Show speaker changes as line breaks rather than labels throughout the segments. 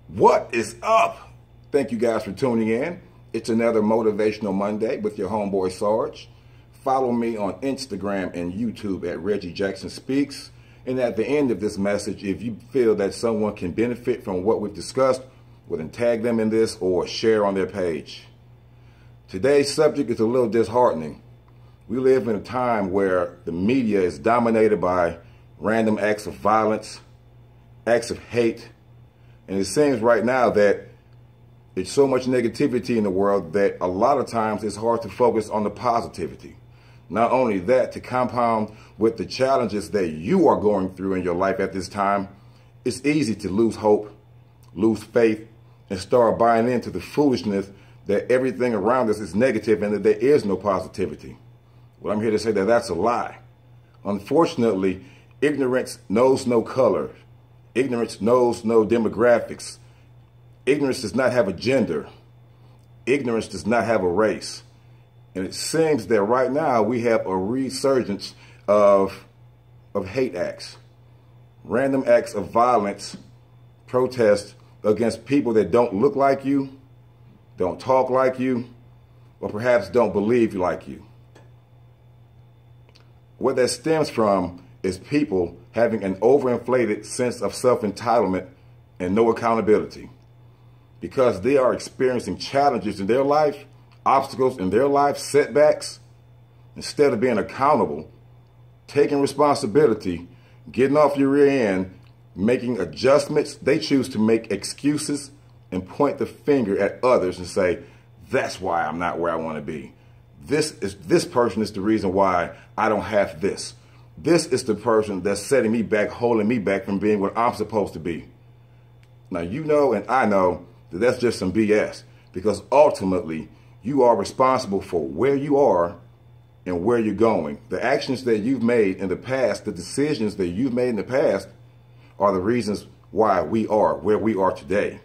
What is up? Thank you guys for tuning in. It's another Motivational Monday with your homeboy Sarge. Follow me on Instagram and YouTube at Reggie Jackson Speaks. And at the end of this message, if you feel that someone can benefit from what we've discussed, well then tag them in this or share on their page. Today's subject is a little disheartening. We live in a time where the media is dominated by random acts of violence, acts of hate, and it seems right now that there's so much negativity in the world that a lot of times it's hard to focus on the positivity. Not only that, to compound with the challenges that you are going through in your life at this time, it's easy to lose hope, lose faith, and start buying into the foolishness that everything around us is negative and that there is no positivity. Well, I'm here to say that that's a lie. Unfortunately, ignorance knows no color. Ignorance knows no demographics. Ignorance does not have a gender. Ignorance does not have a race. And it seems that right now we have a resurgence of hate acts, random acts of violence, protest against people that don't look like you, don't talk like you, or perhaps don't believe like you. What that stems from is people having an overinflated sense of self-entitlement and no accountability. Because they are experiencing challenges in their life, obstacles in their life, setbacks, instead of being accountable, taking responsibility, getting off your rear end, making adjustments, they choose to make excuses and point the finger at others and say, that's why I'm not where I want to be. This person is the reason why I don't have this. This is the person that's setting me back, holding me back from being what I'm supposed to be. Now, you know and I know that that's just some BS, because ultimately you are responsible for where you are and where you're going. The actions that you've made in the past, the decisions that you've made in the past are the reasons why we are where we are today.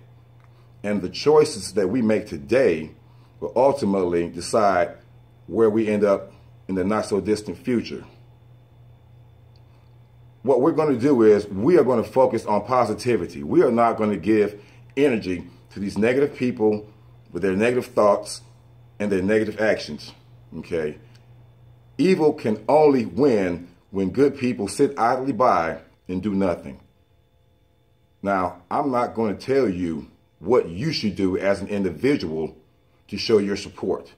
And the choices that we make today will ultimately decide where we end up in the not so distant future. What we're going to do is we are going to focus on positivity. We are not going to give energy to these negative people with their negative thoughts and their negative actions. Okay? Evil can only win when good people sit idly by and do nothing. Now, I'm not going to tell you what you should do as an individual to show your support.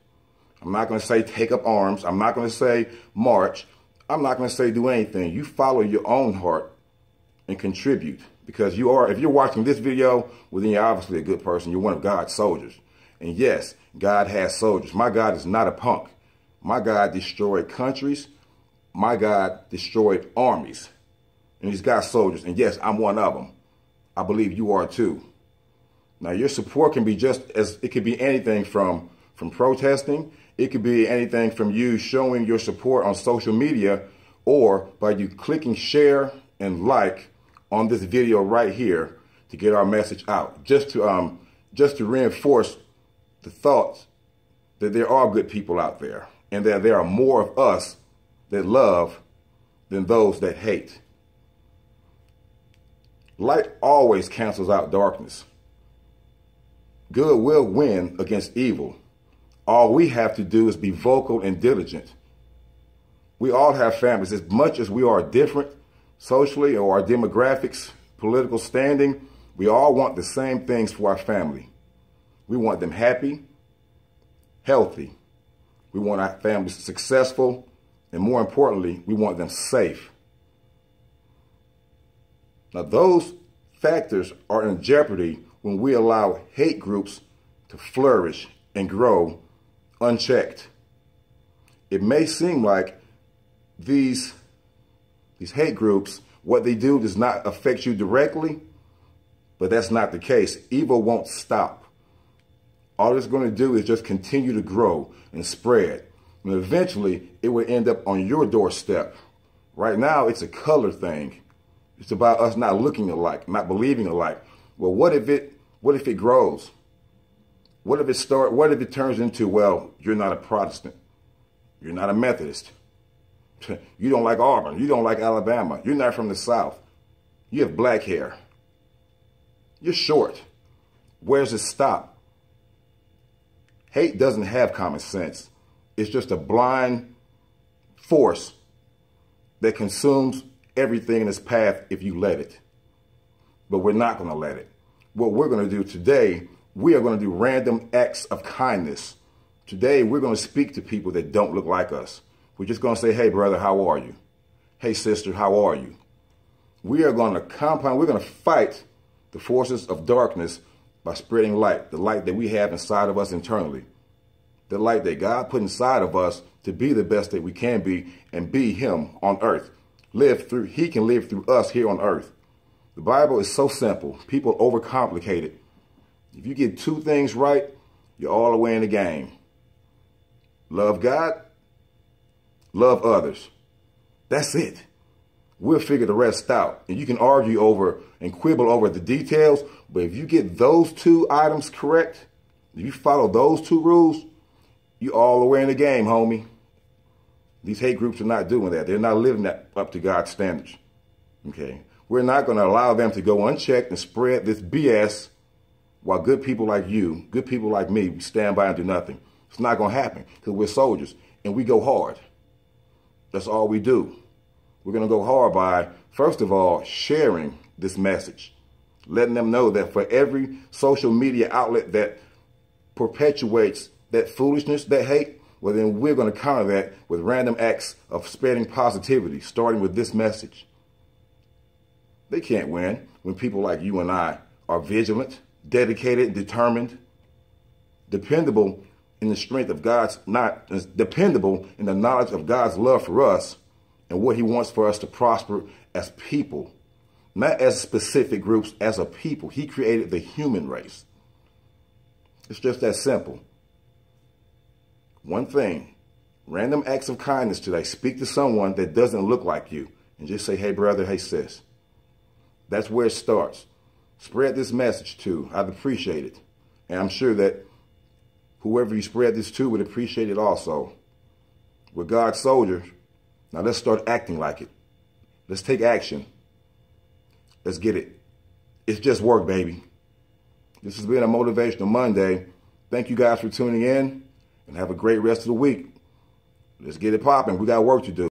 I'm not going to say take up arms. I'm not going to say march. I'm not going to say do anything. You follow your own heart and contribute, because if you're watching this video, well, then you're obviously a good person. You're one of God's soldiers. And yes, God has soldiers. My God is not a punk. My God destroyed countries. My God destroyed armies. And he's got soldiers. And yes, I'm one of them. I believe you are too. Now, your support can be it could be anything from protesting. It could be anything from you showing your support on social media, or by you clicking share and like on this video right here to get our message out. Just to reinforce the thoughts that there are good people out there and that there are more of us that love than those that hate. Light always cancels out darkness. Good will win against evil. All we have to do is be vocal and diligent. We all have families. As much as we are different socially or our demographics, political standing, we all want the same things for our family. We want them happy, healthy. We want our families successful, and more importantly, we want them safe. Now, those factors are in jeopardy when we allow hate groups to flourish and grow unchecked. It may seem like these hate groups, what they do does not affect you directly, but that's not the case. Evil won't stop. All it's going to do is just continue to grow and spread. And eventually, it will end up on your doorstep. Right now, it's a color thing. It's about us not looking alike, not believing alike. Well, what if it grows? What if it turns into, well, you're not a Protestant. You're not a Methodist. You don't like Auburn. You don't like Alabama. You're not from the South. You have black hair. You're short. Where does it stop? Hate doesn't have common sense. It's just a blind force that consumes everything in its path if you let it. But we're not going to let it. What we're going to do today, we are going to do random acts of kindness. Today, we're going to speak to people that don't look like us. We're just going to say, hey, brother, how are you? Hey, sister, how are you? We are going to we're going to fight the forces of darkness by spreading light, the light that we have inside of us internally, the light that God put inside of us to be the best that we can be and be him on earth. He can live through us here on earth. The Bible is so simple. People overcomplicate it. If you get two things right, you're all the way in the game. Love God, love others. That's it. We'll figure the rest out. And you can argue over and quibble over the details, but if you get those two items correct, if you follow those two rules, you're all the way in the game, homie. These hate groups are not doing that. They're not living that up to God's standards. Okay? We're not going to allow them to go unchecked and spread this BS while good people like you, good people like me, stand by and do nothing. It's not going to happen because we're soldiers and we go hard. That's all we do. We're going to go hard by, first of all, sharing this message, letting them know that for every social media outlet that perpetuates that foolishness, that hate, well, then we're going to counter that with random acts of spreading positivity, starting with this message. They can't win when people like you and I are vigilant, dedicated, determined, dependable in the strength of God's, not dependable in the knowledge of God's love for us and what he wants for us to prosper as people, not as specific groups, as a people. He created the human race. It's just that simple. One thing, random acts of kindness today. Speak to someone that doesn't look like you and just say, hey, brother, hey, sis. That's where it starts. Spread this message to. I'd appreciate it. And I'm sure that whoever you spread this to would appreciate it also. We're God's soldiers. Now let's start acting like it. Let's take action. Let's get it. It's just work, baby. This has been a Motivational Monday. Thank you guys for tuning in and have a great rest of the week. Let's get it popping. We got work to do.